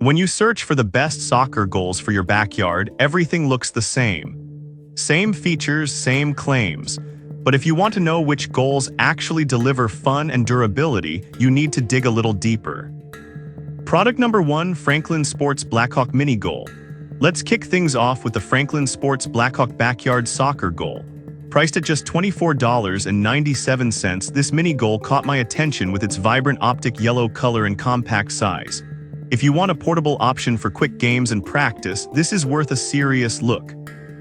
When you search for the best soccer goals for your backyard, everything looks the same. Same features, same claims. But if you want to know which goals actually deliver fun and durability, you need to dig a little deeper. Product number 1, Franklin Sports Blackhawk Mini Goal. Let's kick things off with the Franklin Sports Blackhawk Backyard Soccer Goal. Priced at just $24.97, this mini goal caught my attention with its vibrant optic yellow color and compact size. If you want a portable option for quick games and practice, this is worth a serious look.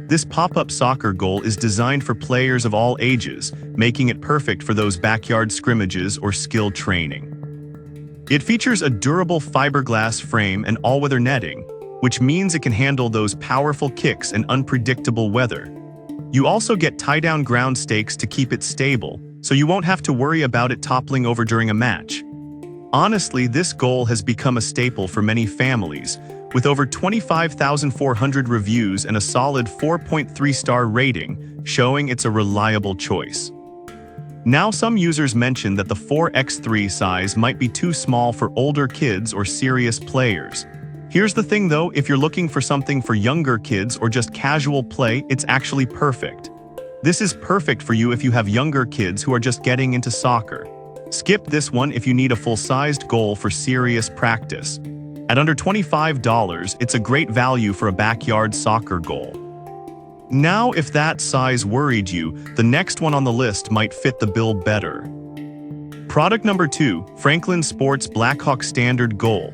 This pop-up soccer goal is designed for players of all ages, making it perfect for those backyard scrimmages or skill training. It features a durable fiberglass frame and all-weather netting, which means it can handle those powerful kicks in unpredictable weather. You also get tie-down ground stakes to keep it stable, so you won't have to worry about it toppling over during a match. Honestly, this goal has become a staple for many families, with over 25,400 reviews and a solid 4.3-star rating, showing it's a reliable choice. Now, some users mention that the 4x3 size might be too small for older kids or serious players. Here's the thing though, if you're looking for something for younger kids or just casual play, it's actually perfect. This is perfect for you if you have younger kids who are just getting into soccer. Skip this one if you need a full-sized goal for serious practice. At under $25, it's a great value for a backyard soccer goal. Now, if that size worried you, the next one on the list might fit the bill better. Product number 2, Franklin Sports Blackhawk Standard Goal.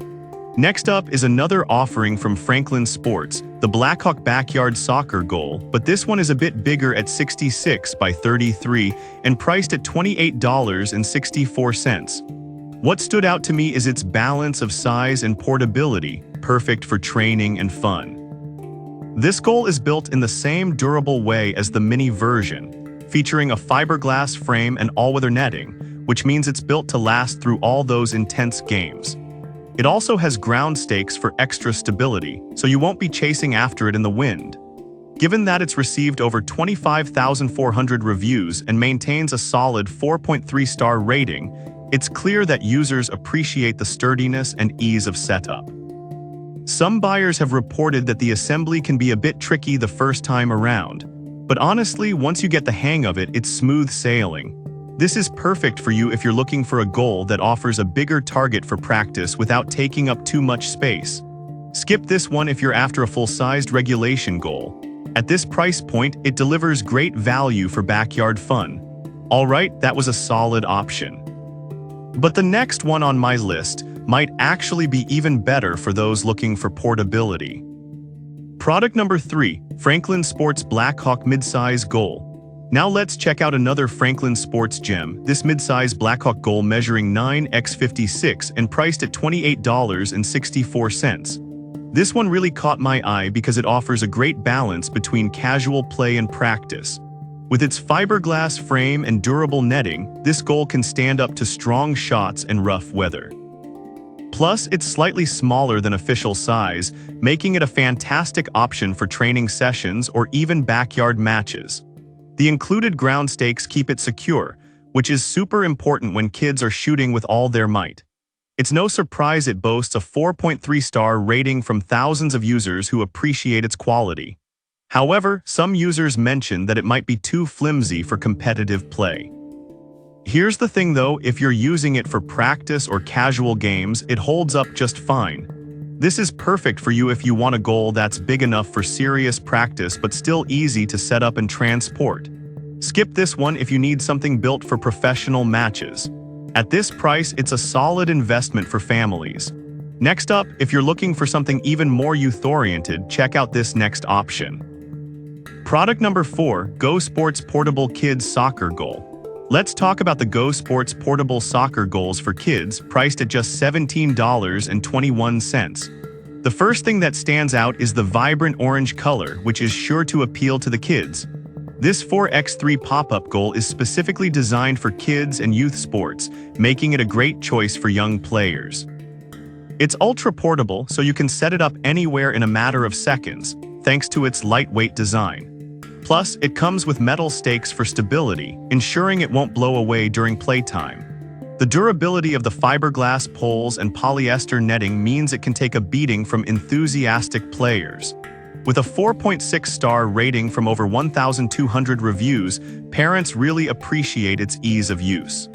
Next up is another offering from Franklin Sports, the Blackhawk Backyard Soccer Goal, but this one is a bit bigger at 66 by 33 and priced at $28.64. What stood out to me is its balance of size and portability, perfect for training and fun. This goal is built in the same durable way as the mini version, featuring a fiberglass frame and all-weather netting, which means it's built to last through all those intense games. It also has ground stakes for extra stability, so you won't be chasing after it in the wind. Given that it's received over 25,400 reviews and maintains a solid 4.3-star rating, it's clear that users appreciate the sturdiness and ease of setup. Some buyers have reported that the assembly can be a bit tricky the first time around, but honestly, once you get the hang of it, it's smooth sailing. This is perfect for you if you're looking for a goal that offers a bigger target for practice without taking up too much space. Skip this one if you're after a full-sized regulation goal. At this price point, it delivers great value for backyard fun. Alright, that was a solid option. But the next one on my list might actually be even better for those looking for portability. Product number 3, Franklin Sports Blackhawk Midsize Goal. Now let's check out another Franklin Sports gem, this midsize Blackhawk goal measuring 9x56 and priced at $28.64. This one really caught my eye because it offers a great balance between casual play and practice. With its fiberglass frame and durable netting, this goal can stand up to strong shots and rough weather. Plus, it's slightly smaller than official size, making it a fantastic option for training sessions or even backyard matches. The included ground stakes keep it secure, which is super important when kids are shooting with all their might. It's no surprise it boasts a 4.3-star rating from thousands of users who appreciate its quality. However, some users mention that it might be too flimsy for competitive play. Here's the thing though, if you're using it for practice or casual games, it holds up just fine. This is perfect for you if you want a goal that's big enough for serious practice but still easy to set up and transport. Skip this one if you need something built for professional matches. At this price, it's a solid investment for families. Next up, if you're looking for something even more youth-oriented, check out this next option. Product number 4, Go Sports Portable Kids Soccer Goal. Let's talk about the Go Sports Portable Soccer Goals for kids, priced at just $17.21. The first thing that stands out is the vibrant orange color, which is sure to appeal to the kids. This 4x3 pop-up goal is specifically designed for kids and youth sports, making it a great choice for young players. It's ultra-portable, so you can set it up anywhere in a matter of seconds, thanks to its lightweight design. Plus, it comes with metal stakes for stability, ensuring it won't blow away during playtime. The durability of the fiberglass poles and polyester netting means it can take a beating from enthusiastic players. With a 4.6-star rating from over 1,200 reviews, parents really appreciate its ease of use.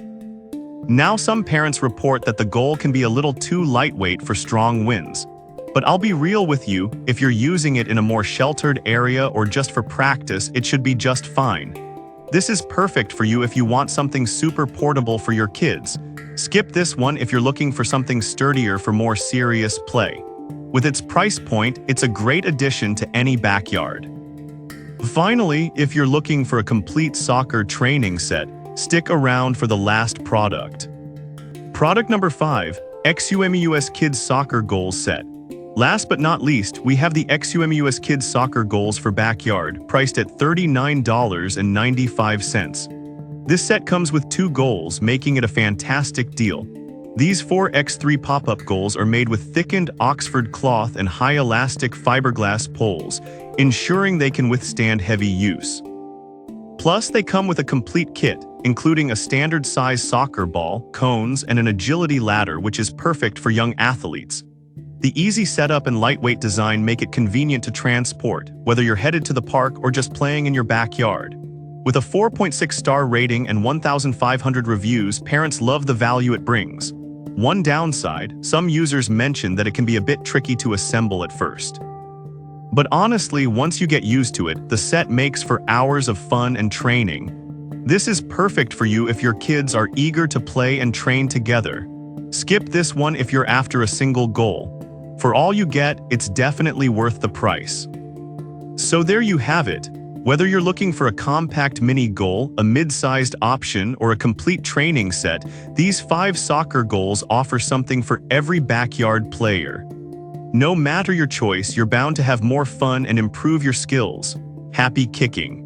Now some parents report that the goal can be a little too lightweight for strong winds. But I'll be real with you, if you're using it in a more sheltered area or just for practice, it should be just fine. This is perfect for you if you want something super portable for your kids. Skip this one if you're looking for something sturdier for more serious play. With its price point, it's a great addition to any backyard. Finally, if you're looking for a complete soccer training set, stick around for the last product. Product number 5, XUMEUS Kids Soccer Goals Set. Last but not least, we have the XUMEUS Kids Soccer Goals for Backyard, priced at $39.95. This set comes with 2 goals, making it a fantastic deal. These 4x3 pop-up goals are made with thickened Oxford cloth and high elastic fiberglass poles, ensuring they can withstand heavy use. Plus, they come with a complete kit, including a standard-size soccer ball, cones, and an agility ladder, which is perfect for young athletes. The easy setup and lightweight design make it convenient to transport, whether you're headed to the park or just playing in your backyard. With a 4.6-star rating and 1,500 reviews, parents love the value it brings. One downside, some users mention that it can be a bit tricky to assemble at first. But honestly, once you get used to it, the set makes for hours of fun and training. This is perfect for you if your kids are eager to play and train together. Skip this one if you're after a single goal. For all you get, it's definitely worth the price. So there you have it. Whether you're looking for a compact mini goal, a mid-sized option, or a complete training set, these 5 soccer goals offer something for every backyard player. No matter your choice, you're bound to have more fun and improve your skills. Happy kicking!